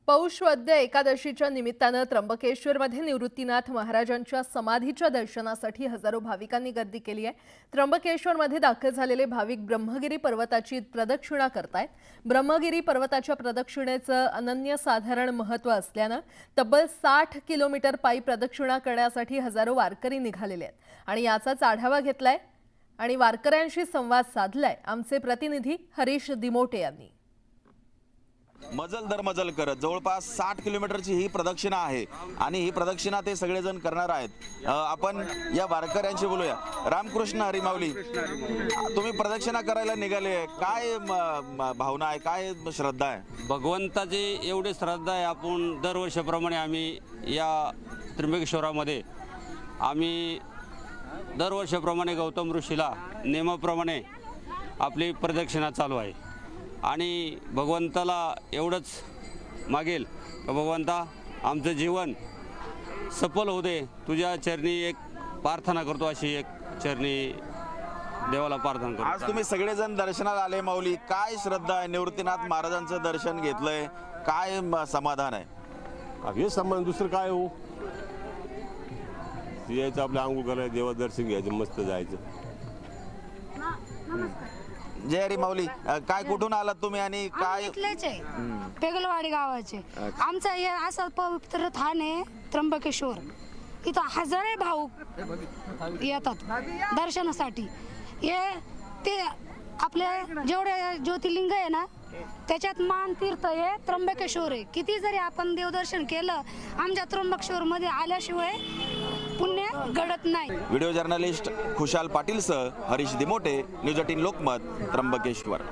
पौष वद्य एकादशीच्या निमित्तानं त्र्यंबकेश्वरमध्ये निवृत्तीनाथ महाराजांच्या समाधीच्या दर्शनासाठी हजारो भाविकांनी गर्दी केली आहे। त्र्यंबकेश्वरमध्ये दाखल झालेले भाविक ब्रह्मगिरी पर्वताची प्रदक्षिणा करतायत। ब्रह्मगिरी पर्वताच्या प्रदक्षिणेचं अनन्यसाधारण महत्त्व असल्यानं तब्बल 60 किलोमीटर पायी प्रदक्षिणा करण्यासाठी हजारो वारकरी निघालेले आहेत आणि याचाच आढावा घेतलाय आणि वारकऱ्यांशी संवाद साधलाय आमचे प्रतिनिधी हरीश दिमोटे यांनी। मजल दर मजल करत जवळपास 60 किलोमीटरची ही प्रदक्षिणा आहे आणि ही प्रदक्षिणा ते सगळेजण करणार आहेत। आपण या वारकऱ्यांशी बोलूया। रामकृष्ण हरी माऊली, तुम्ही प्रदक्षिणा करायला निघाले, काय भावना आहे, काय श्रद्धा आहे? भगवंताची एवढी श्रद्धा आहे। आपण दरवर्षीप्रमाणे आम्ही या त्र्यंबकेश्वरामध्ये आम्ही दरवर्षीप्रमाणे गौतम ऋषीला नेमाप्रमाणे आपली प्रदक्षिणा चालू आहे आणि भगवंताला एवढंच मागेल की भगवंता आमचं जीवन सफल होऊ दे, तुझ्या चरणी एक प्रार्थना करतो, अशी एक चरणी देवाला प्रार्थना करतो। आज तुम्ही सगळेजण दर्शनाला आले माऊली, काय श्रद्धा आहे? निवृत्तीनाथ महाराजांचं दर्शन घेतलंय, काय समाधान आहे? हे समाधान दुसरं काय हो, यायचं आपलं आंघोळ करायचं, देवाचं दर्शन घ्यायचं, मस्त जायचं। जय हरी माऊली, काय कुठून आलात तुम्ही आणि काय? पेगलवाडी गावाचे आमचं हे असं पवित्र ठाण आहे त्र्यंबकेश्वर। इथं हजारो भाविक येतात दर्शनासाठी। हे ते आपले जेवढे ज्योतिर्लिंग आहे ना त्याच्यात मान तीर्थ हे त्र्यंबकेश्वर आहे। किती जरी आपण देवदर्शन केलं, आमच्या त्र्यंबकेश्वर मध्ये आल्याशिवाय पुण्य घडत नाही। व्हिडिओ जर्नलिस्ट खुशाल पाटील सह हरीश दिमोटे, न्यूज 18 लोकमत, त्र्यंबकेश्वर।